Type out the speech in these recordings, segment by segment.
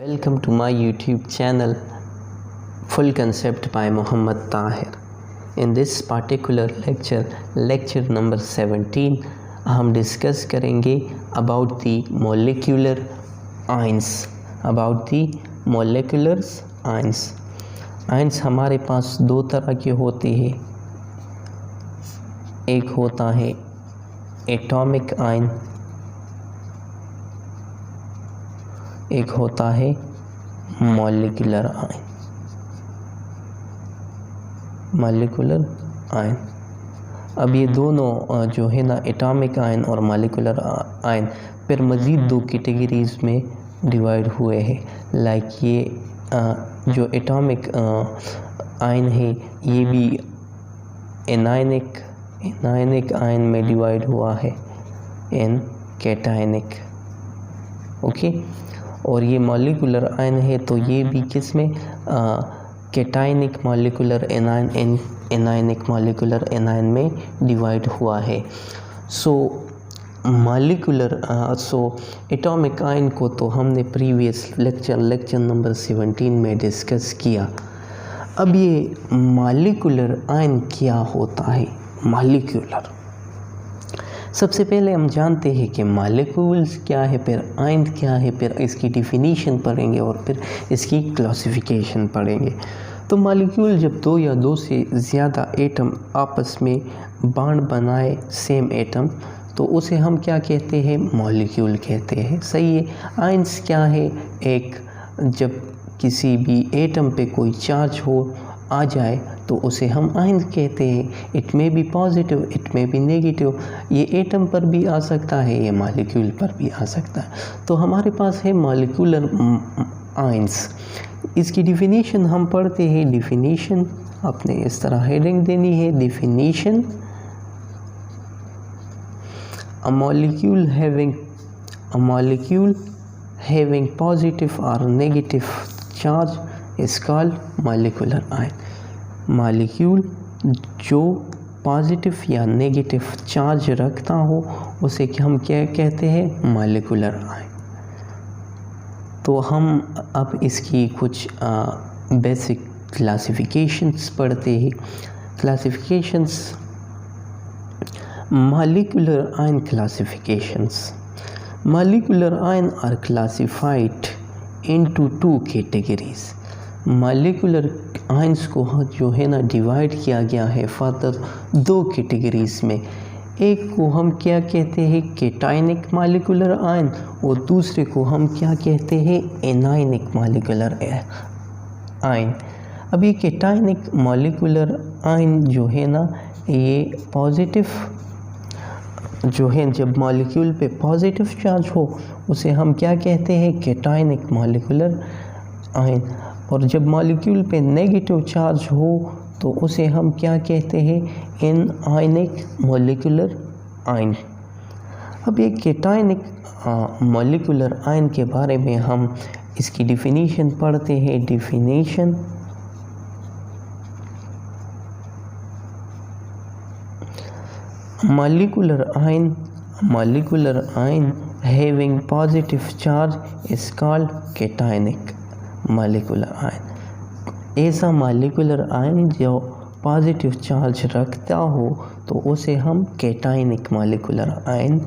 Welcome to my YouTube channel Full Concept by Muhammad Tahir. In this particular lecture number 17, हम discuss करेंगे about the molecular ions. Ions हमारे पास दो तरह के होते हैं. एक होता है एटॉमिक आयन, एक होता है मॉलिक्यूलर आयन. अब ये दोनों जो है ना एटॉमिक आयन और मॉलिक्यूलर आयन फिर मज़ीद दो कैटेगरीज़ में डिवाइड हुए हैं. लाइक ये जो एटॉमिक आयन है ये भी एनायनिक आयन में डिवाइड हुआ है एन कैटायनिक. ओके. और ये मॉलिक्यूलर आयन है तो ये भी किस में cationic molecular anion anionic molecular anion में डिवाइड हुआ है. सो एटॉमिक आयन को तो हमने प्रीवियस लेक्चर नंबर 17 में डिस्कस किया. अब ये मॉलिक्यूलर आयन क्या होता है? मॉलिक्यूलर, सबसे पहले हम जानते हैं कि मॉलिक्यूल्स क्या है, फिर आयन क्या है, फिर इसकी डिफिनीशन पढ़ेंगे और फिर इसकी क्लासिफिकेशन पढ़ेंगे. तो मॉलिक्यूल जब दो या दो से ज़्यादा एटम आपस में बॉन्ड बनाए सेम एटम, तो उसे हम क्या कहते हैं? मॉलिक्यूल कहते हैं. सही है. आयन्स क्या है? एक जब किसी भी एटम पे कोई चार्ज आ जाए तो उसे हम आयन कहते हैं. इट में बी पॉजिटिव, इट में बी नेगेटिव. ये एटम पर भी आ सकता है, ये मॉलिक्यूल पर भी आ सकता है. तो हमारे पास है मॉलिक्यूलर आयन्स. इसकी डिफिनीशन हम पढ़ते हैं. डिफिनीशन आपने इस तरह हेडिंग देनी है. Definition: a molecule having positive or negative charge is called molecular ion. Molecule जो पॉजिटिव या नेगेटिव चार्ज रखता हो उसे हम क्या कहते हैं? Molecular ion. तो हम अब इसकी कुछ बेसिक क्लासिफिकेशंस पढ़ते हैं. Classifications, molecular ion classifications. Molecular ion are classified into two categories. Molecular ions को जो है ना डिवाइड किया गया है फर्दर दो कैटेगरीज में. एक को हम क्या कहते हैं? कैटायनिक मॉलिक्यूलर आयन, और दूसरे को हम क्या कहते हैं? Anionic molecular ion. अब ये कैटायनिक मॉलिक्यूलर आयन जो है ना ये पॉजिटिव जो है, जब मॉलिक्यूल पे पॉजिटिव चार्ज हो उसे हम क्या कहते हैं? Cationic molecular ion. और जब मॉलिक्यूल पे नेगेटिव चार्ज हो तो उसे हम क्या कहते हैं? Anionic molecular ion. अब ये कैटायनिक मॉलिक्यूलर आयन के बारे में हम इसकी डिफिनीशन पढ़ते हैं. Definition: molecular ion having positive charge is called cationic molecular ion. ऐसा मॉलिक्यूलर आयन जो पॉजिटिव चार्ज रखता हो तो उसे हम कैटायनिक मॉलिक्यूलर आयन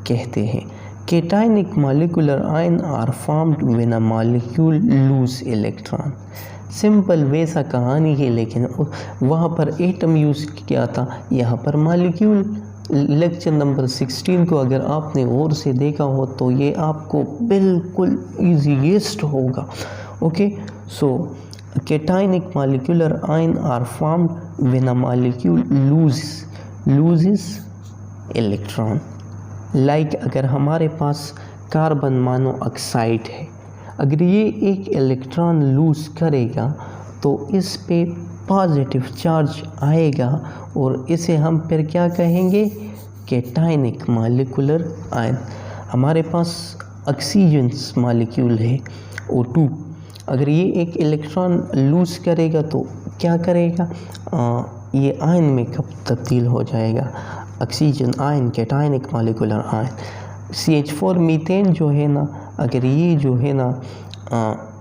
कहते हैं. Cationic molecular ion are formed when a molecule lose electron. Simple वैसा कहानी है, लेकिन वहाँ पर एटम यूज़ किया था, यहाँ पर मॉलिक्यूल. लेक्चर नंबर 16 को अगर आपने गौर से देखा हो तो ये आपको बिल्कुल ईजीएस्ट होगा. Okay. So cationic molecular ion are formed when a molecule loses electron. Like अगर हमारे पास कार्बन मोनोऑक्साइड है, अगर ये एक इलेक्ट्रॉन लूज़ करेगा तो इस पे पॉजिटिव चार्ज आएगा और इसे हम फिर क्या कहेंगे? Cationic molecular ion. हमारे पास ऑक्सीजन मॉलिक्यूल है O2. अगर ये एक इलेक्ट्रॉन लूज़ करेगा तो क्या करेगा? ये आयन में कब तब्दील हो जाएगा? Oxygen ion, cationic molecular ion. CH4 methane जो है ना, अगर ये जो है ना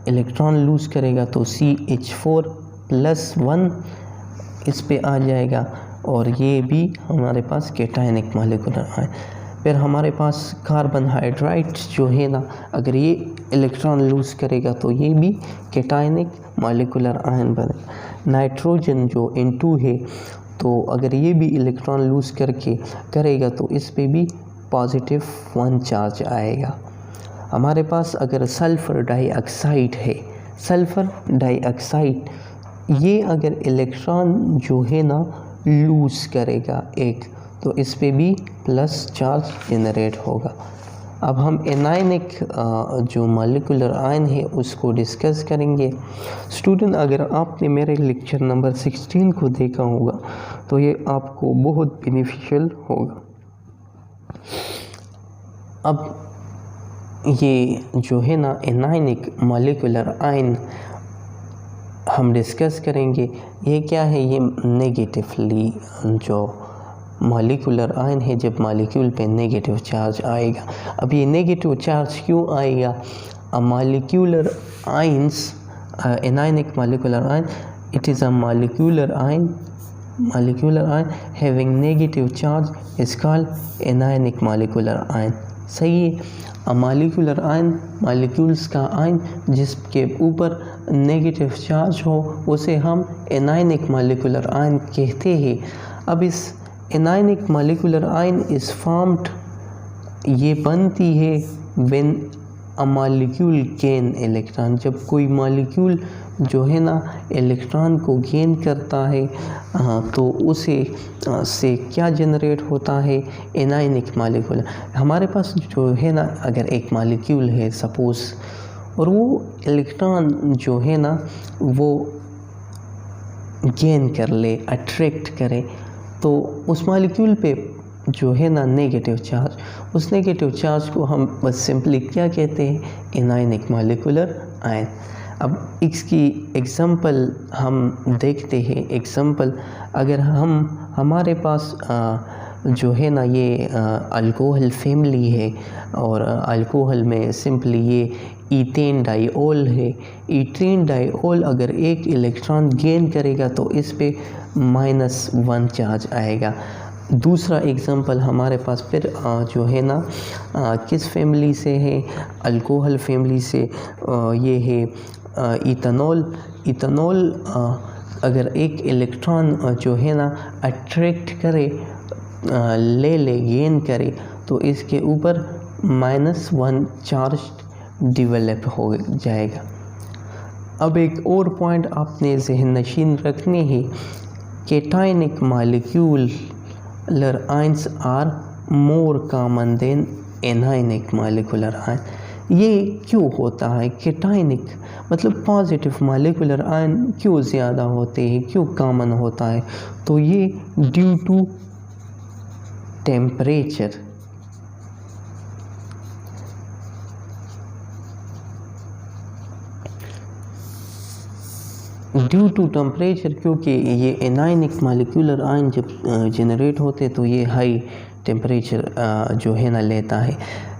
इलेक्ट्रॉन लूज़ करेगा तो CH4+1 इस पे आ जाएगा, और ये भी हमारे पास कैटायनिक मॉलिक्यूलर आयन। फिर हमारे पास कार्बन हाइड्राइड जो है ना, अगर ये इलेक्ट्रॉन लूज़ करेगा तो ये भी कैटायनिक मॉलिक्यूलर आयन बने। नाइट्रोजन जो N2 है, तो अगर ये भी इलेक्ट्रॉन लूज़ करेगा तो इस पे भी +1 चार्ज आएगा। हमारे पास अगर सल्फ़र डाइऑक्साइड है, सल्फ़र डाइऑक्साइड ये अगर इलेक्ट्रॉन जो है ना लूज़ करेगा एक, तो इस पे भी प्लस चार्ज जनरेट होगा। अब हम एनायनिक जो मॉलिक्यूलर आयन है उसको डिस्कस करेंगे। स्टूडेंट, अगर आपने मेरे लेक्चर नंबर 16 को देखा होगा तो ये आपको बहुत बेनिफिशियल होगा। अब ये जो है ना एनायनिक मॉलिक्यूलर आयन हम डिस्कस करेंगे। ये क्या है? ये नेगेटिवली जो मॉलिक्यूलर आयन है, जब मॉलिक्यूल पे नेगेटिव चार्ज आएगा। अब ये नेगेटिव चार्ज क्यों आएगा? Molecular ions, anionic molecular ion, it is a molecular ion having negative charge is called anionic molecular ion. सही है। मॉलिक्यूलर आयन, मॉलिक्यूल्स का आयन जिसके ऊपर नेगेटिव चार्ज हो उसे हम एनायनिक मॉलिक्यूलर आयन कहते हैं। अब इस anionic molecular ion is formed, ये बनती है when a molecule gain electron, जब कोई मॉलिक्यूल जो है ना इलेक्ट्रॉन को गेन करता है तो उसे से क्या जनरेट होता है? Anionic molecule. हमारे पास जो है ना, अगर एक मॉलिक्यूल है सपोज़, और वो इलेक्ट्रॉन जो है ना वो गेन कर ले, अट्रैक्ट करे, तो उस मॉलिक्यूल पे जो है ना नेगेटिव चार्ज, उस नेगेटिव चार्ज को हम बस सिंपली क्या कहते हैं? Anionic molecular ion. अब इसकी एग्ज़ाम्पल हम देखते हैं। एग्ज़ाम्पल, अगर हमारे पास जो है ना ये अल्कोहल फैमिली है, और अल्कोहल में सिंपली ये ईथेन डाइऑल है। ईथेन डाइऑल अगर एक इलेक्ट्रॉन गेन करेगा तो इस पे -1 चार्ज आएगा। दूसरा एग्ज़ाम्पल हमारे पास फिर जो है ना किस फैमिली से है? अल्कोहल फैमिली से। ये है इथेनॉल। इथेनॉल अगर एक इलेक्ट्रॉन जो है ना अट्रैक्ट करे, गेन करे, तो इसके ऊपर -1 चार्ज डेवलप हो जाएगा। अब एक और पॉइंट आपने ज़हन नशीन रखने हैं, cationic molecular ions are more common than anionic molecular ion. ये क्यों होता है? कैटायनिक मतलब पॉजिटिव मॉलिक्यूलर आयन क्यों ज़्यादा होते हैं, क्यों कॉमन होता है? तो ये due to temperature. Due to temperature, क्योंकि ये एनायनिक मॉलिक्यूलर आयन जब जनरेट होते तो ये हाई टेम्परेचर जो है ना लेता है,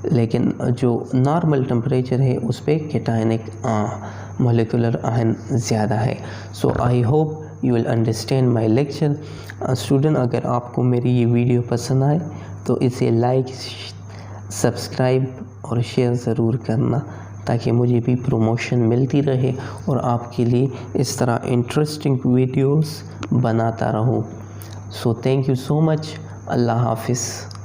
लेकिन जो नॉर्मल टेम्परेचर है उस पर कैटायनिक मॉलिक्यूलर आयन ज़्यादा है। So I hope you will understand my lecture. Student, अगर आपको मेरी ये वीडियो पसंद आए तो इसे लाइक, सब्सक्राइब और शेयर ज़रूर करना, ताकि मुझे भी प्रमोशन मिलती रहे और आपके लिए इस तरह इंटरेस्टिंग वीडियोस बनाता रहूं। So thank you so much. अल्लाह हाफिज़।